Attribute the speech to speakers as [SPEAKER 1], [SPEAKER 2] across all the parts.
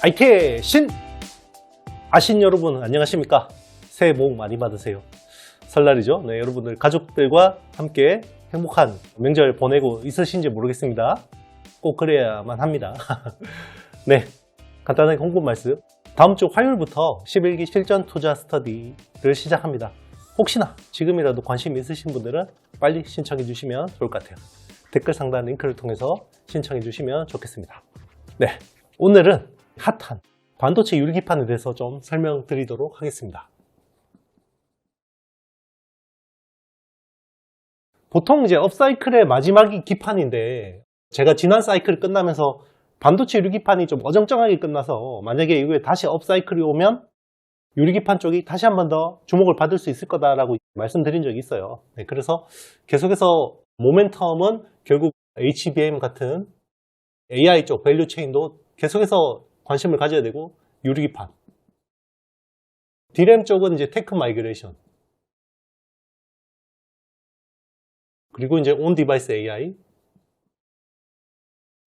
[SPEAKER 1] IT의 신! 아신 여러분 안녕하십니까? 새해 복 많이 받으세요. 설날이죠? 네, 여러분들 가족들과 함께 행복한 명절 보내고 있으신지 모르겠습니다. 꼭 그래야만 합니다. 네, 간단하게 홍보 말씀. 다음 주 화요일부터 11기 실전 투자 스터디를 시작합니다. 혹시나 지금이라도 관심 있으신 분들은 빨리 신청해 주시면 좋을 것 같아요. 댓글 상단 링크를 통해서 신청해 주시면 좋겠습니다. 네, 오늘은 핫한 반도체 유리기판에 대해서 좀 설명드리도록 하겠습니다. 보통 이제 업사이클의 마지막이 기판인데, 제가 지난 사이클이 끝나면서 반도체 유리기판이 좀 어정쩡하게 끝나서 만약에 이후에 다시 업사이클이 오면 유리기판 쪽이 다시 한 번 더 주목을 받을 수 있을 거다라고 말씀드린 적이 있어요. 네, 그래서 계속해서 모멘텀은 결국 HBM 같은 AI 쪽 밸류 체인도 계속해서 관심을 가져야 되고, 유리기판. D램 쪽은 이제 테크 마이그레이션. 그리고 이제 온 디바이스 AI.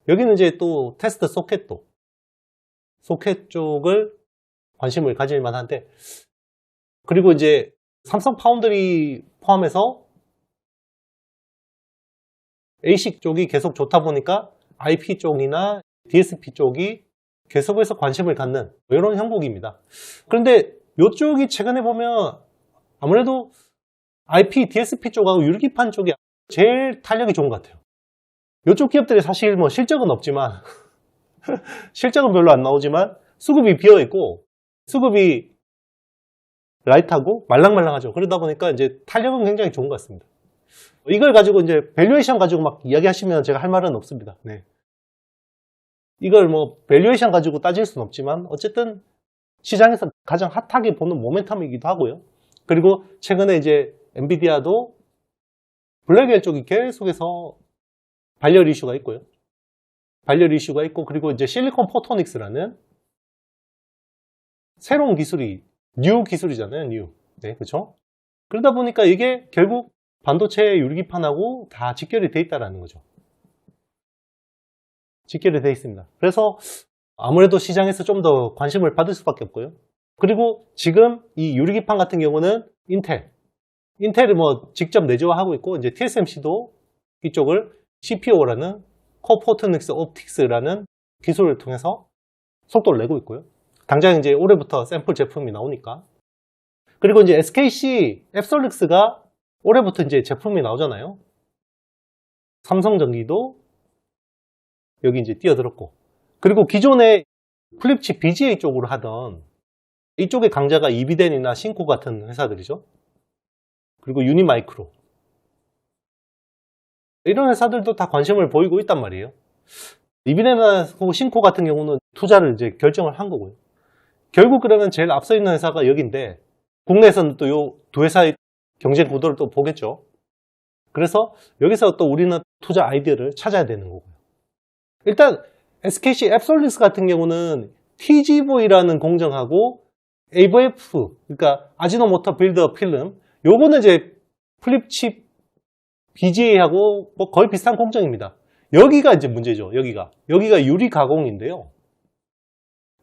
[SPEAKER 1] 여기는 이제 또 테스트 소켓도. 소켓 쪽을 관심을 가질 만한데, 그리고 이제 삼성 파운드리 포함해서 ASIC 쪽이 계속 좋다 보니까 IP 쪽이나 DSP 쪽이 계속해서 관심을 갖는 이런 형국입니다. 그런데 이쪽이 최근에 보면 아무래도 IP, DSP 쪽하고 유리기판 쪽이 제일 탄력이 좋은 것 같아요. 이쪽 기업들이 사실 뭐 실적은 없지만 실적은 별로 안 나오지만 수급이 비어있고 수급이 라이트하고 말랑말랑하죠. 그러다 보니까 이제 탄력은 굉장히 좋은 것 같습니다. 이걸 가지고 이제 밸류에이션 가지고 막 이야기하시면 제가 할 말은 없습니다. 네. 이걸 뭐 밸류에이션 가지고 따질 수는 없지만 어쨌든 시장에서 가장 핫하게 보는 모멘텀이기도 하고요. 그리고 최근에 이제 엔비디아도 블랙웰 쪽이 계속해서 발열 이슈가 있고요. 발열 이슈가 있고, 그리고 이제 실리콘 포토닉스라는 새로운 기술이 뉴 기술이잖아요. 뉴. 네, 그렇죠? 그러다 보니까 이게 결국 반도체 유리기판하고 다 직결이 돼 있다라는 거죠. 직결이 돼 있습니다. 그래서 아무래도 시장에서 좀 더 관심을 받을 수밖에 없고요. 그리고 지금 이 유리기판 같은 경우는 인텔이 뭐 직접 내조하고 있고, 이제 TSMC도 이쪽을 CPO라는 코포토닉스 옵틱스라는 기술을 통해서 속도를 내고 있고요. 당장 이제 올해부터 샘플 제품이 나오니까. 그리고 이제 SKC 앱솔릭스가 올해부터 이제 제품이 나오잖아요. 삼성전기도 여기 이제 뛰어들었고, 그리고 기존에 플립칩 BGA 쪽으로 하던 이쪽의 강자가 이비덴이나 신코 같은 회사들이죠. 그리고 유니마이크로, 이런 회사들도 다 관심을 보이고 있단 말이에요. 이비덴이나 신코 같은 경우는 투자를 이제 결정을 한 거고요. 결국 그러면 제일 앞서 있는 회사가 여기인데, 국내에서는 또 이 두 회사의 경쟁 구도를 또 보겠죠. 그래서 여기서 또 우리는 투자 아이디어를 찾아야 되는 거고요. 일단 SKC 앱솔릭스 같은 경우는 TGV라는 공정하고 AVF, 그러니까 아지노모토 빌드업 필름, 요거는 이제 플립칩 BGA하고 뭐 거의 비슷한 공정입니다. 여기가 이제 문제죠. 여기가 유리 가공인데요.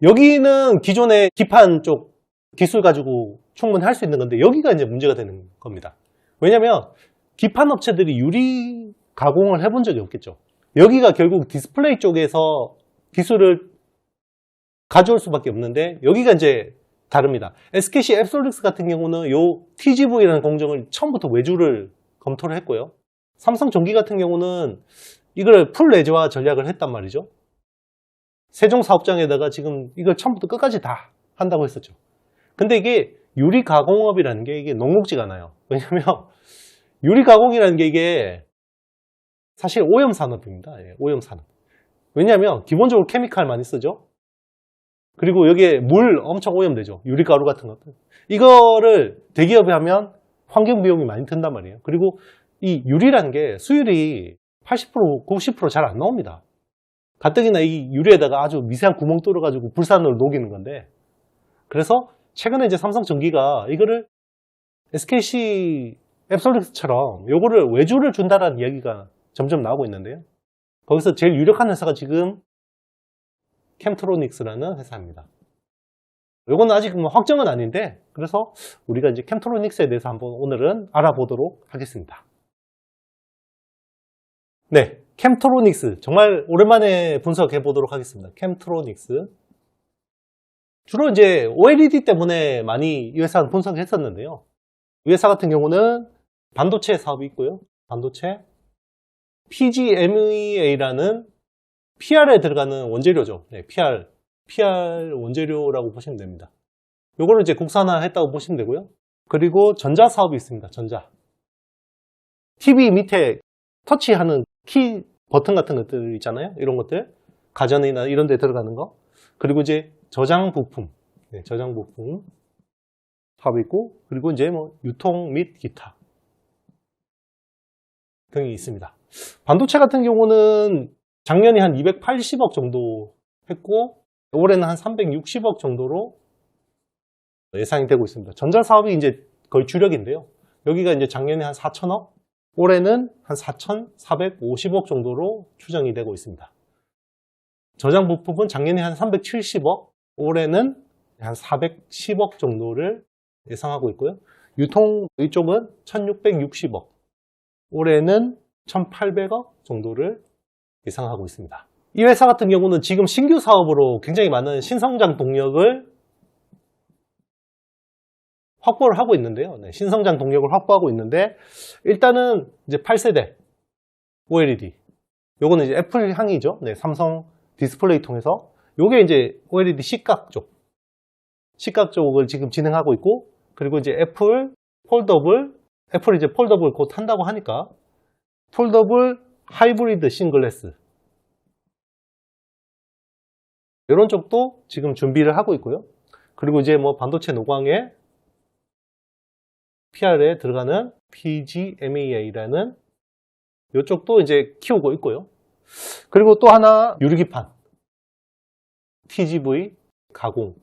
[SPEAKER 1] 여기는 기존의 기판 쪽 기술 가지고 충분히 할 수 있는 건데, 여기가 이제 문제가 되는 겁니다. 왜냐면 기판 업체들이 유리 가공을 해본 적이 없겠죠. 여기가 결국 디스플레이 쪽에서 기술을 가져올 수밖에 없는데, 여기가 이제 다릅니다. SKC 앱솔릭스 같은 경우는 요 TGV라는 공정을 처음부터 외주를 검토를 했고요. 삼성전기 같은 경우는 이걸 풀 내재화 전략을 했단 말이죠. 세종 사업장에다가 지금 이걸 처음부터 끝까지 다 한다고 했었죠. 근데 이게 유리 가공업이라는 게 이게 녹록지가 않아요. 왜냐면 유리 가공이라는 게 이게 사실 오염 산업입니다. 예, 오염 산업. 왜냐하면 기본적으로 케미칼 많이 쓰죠. 그리고 여기에 물 엄청 오염되죠. 유리가루 같은 것들. 이거를 대기업이 하면 환경 비용이 많이 든단 말이에요. 그리고 이 유리라는 게 수율이 80%, 90% 잘 안 나옵니다. 가뜩이나 이 유리에다가 아주 미세한 구멍 뚫어가지고 불산으로 녹이는 건데, 그래서 최근에 이제 삼성전기가 이거를 SKC 앱솔릭스처럼 요거를 외주를 준다라는 이야기가 점점 나오고 있는데요. 거기서 제일 유력한 회사가 지금 캠트로닉스라는 회사입니다. 이건 아직 뭐 확정은 아닌데, 그래서 우리가 이제 캠트로닉스에 대해서 한번 오늘은 알아보도록 하겠습니다. 네, 캠트로닉스 정말 오랜만에 분석해 보도록 하겠습니다. 캠트로닉스 주로 이제 OLED 때문에 많이 이 회사는 분석했었는데요. 이 회사 같은 경우는 반도체 사업이 있고요. 반도체 PGMEA라는 PR에 들어가는 원재료죠. 네, PR 원재료라고 보시면 됩니다. 요거를 이제 국산화했다고 보시면 되고요. 그리고 전자 사업이 있습니다. 전자. TV 밑에 터치하는 키 버튼 같은 것들 있잖아요. 이런 것들 가전이나 이런 데 들어가는 거. 그리고 이제 저장 부품, 네, 저장 부품 사업이 있고, 그리고 이제 뭐 유통 및 기타 등이 있습니다. 반도체 같은 경우는 작년에 한 280억 정도 했고, 올해는 한 360억 정도로 예상이 되고 있습니다. 전자 사업이 이제 거의 주력인데요. 여기가 이제 작년에 한 4천억, 올해는 한 4,450억 정도로 추정이 되고 있습니다. 저장 부품은 작년에 한 370억, 올해는 한 410억 정도를 예상하고 있고요. 유통 이쪽은 1,660억, 올해는 1,800억 정도를 예상하고 있습니다. 이 회사 같은 경우는 지금 신규 사업으로 굉장히 많은 신성장 동력을 확보를 하고 있는데요. 네, 신성장 동력을 확보하고 있는데, 일단은 이제 8세대 OLED, 요거는 이제 애플 향이죠. 네, 삼성 디스플레이 통해서 요게 이제 OLED C각 쪽을 지금 진행하고 있고, 그리고 이제 애플이 이제 폴더블 곧 한다고 하니까 폴더블 하이브리드 싱글레스 이런 쪽도 지금 준비를 하고 있고요. 그리고 이제 뭐 반도체 노광에 PR에 들어가는 PGMEA라는 이쪽도 이제 키우고 있고요. 그리고 또 하나 유리기판 TGV 가공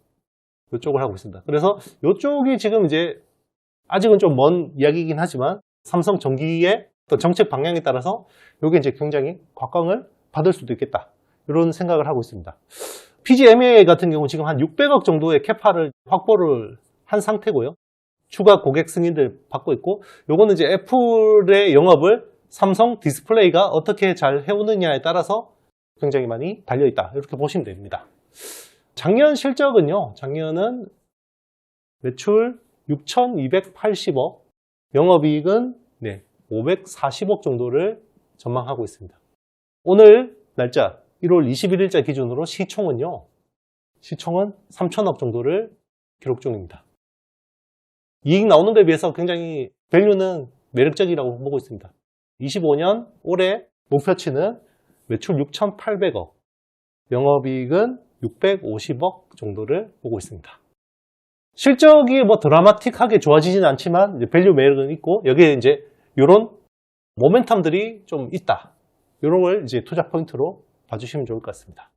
[SPEAKER 1] 이쪽을 하고 있습니다. 그래서 이쪽이 지금 이제 아직은 좀 먼 이야기이긴 하지만 삼성 전기의 또 정책 방향에 따라서 이게 이제 굉장히 곽광을 받을 수도 있겠다, 이런 생각을 하고 있습니다. PGMEA 같은 경우 지금 한 600억 정도의 캐파를 확보를 한 상태고요. 추가 고객 승인들 받고 있고, 요거는 이제 애플의 영업을 삼성 디스플레이가 어떻게 잘 해오느냐에 따라서 굉장히 많이 달려있다, 이렇게 보시면 됩니다. 작년 실적은요, 작년은 매출 6,280억, 영업이익은 540억 정도를 전망하고 있습니다. 오늘 날짜 1월 21일자 기준으로 시총은 3천억 정도를 기록 중입니다. 이익 나오는 데 비해서 굉장히 밸류는 매력적이라고 보고 있습니다. 25년 올해 목표치는 매출 6,800억, 영업이익은 650억 정도를 보고 있습니다. 실적이 뭐 드라마틱하게 좋아지진 않지만 밸류 매력은 있고, 여기에 이제 이런 모멘텀들이 좀 있다, 이런 걸 이제 투자 포인트로 봐주시면 좋을 것 같습니다.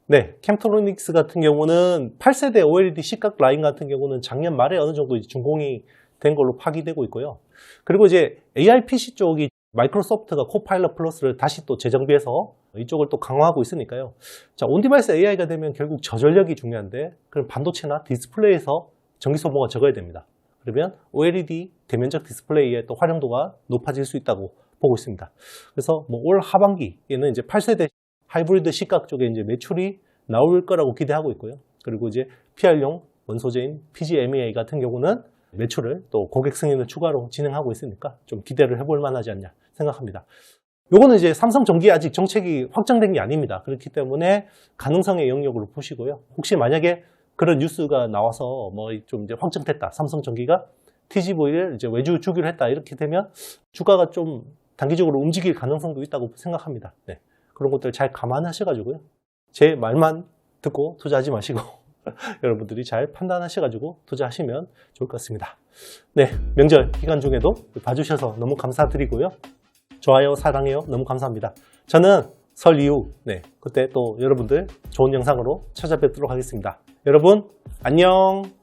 [SPEAKER 1] 네, 캠트로닉스 같은 경우는 8세대 OLED C각 라인 같은 경우는 작년 말에 어느 정도 이제 준공이 된 걸로 파기되고 있고요. 그리고 이제 AI PC 쪽이 마이크로소프트가 코파일럿 플러스를 다시 또 재정비해서 이쪽을 또 강화하고 있으니까요. 자, 온디바이스 AI가 되면 결국 저전력이 중요한데, 그럼 반도체나 디스플레이에서 전기 소모가 적어야 됩니다. 그러면 OLED 대면적 디스플레이의 또 활용도가 높아질 수 있다고 보고 있습니다. 그래서 뭐 올 하반기에는 이제 8세대 하이브리드 C각 쪽에 이제 매출이 나올 거라고 기대하고 있고요. 그리고 이제 PR용 원소재인 PGMEA 같은 경우는 매출을 또 고객 승인을 추가로 진행하고 있으니까 좀 기대를 해볼 만하지 않냐 생각합니다. 요거는 이제 삼성전기에 아직 정책이 확정된 게 아닙니다. 그렇기 때문에 가능성의 영역으로 보시고요. 혹시 만약에 그런 뉴스가 나와서 뭐 좀 이제 확정됐다, 삼성전기가 TGV를 이제 외주 주기로 했다, 이렇게 되면 주가가 좀 단기적으로 움직일 가능성도 있다고 생각합니다. 네. 그런 것들 잘 감안하셔가지고요. 제 말만 듣고 투자하지 마시고 여러분들이 잘 판단하셔가지고 투자하시면 좋을 것 같습니다. 네, 명절 기간 중에도 봐주셔서 너무 감사드리고요. 좋아요, 사랑해요. 너무 감사합니다. 저는 설 이후 그때 또 여러분들 좋은 영상으로 찾아뵙도록 하겠습니다. 여러분 안녕.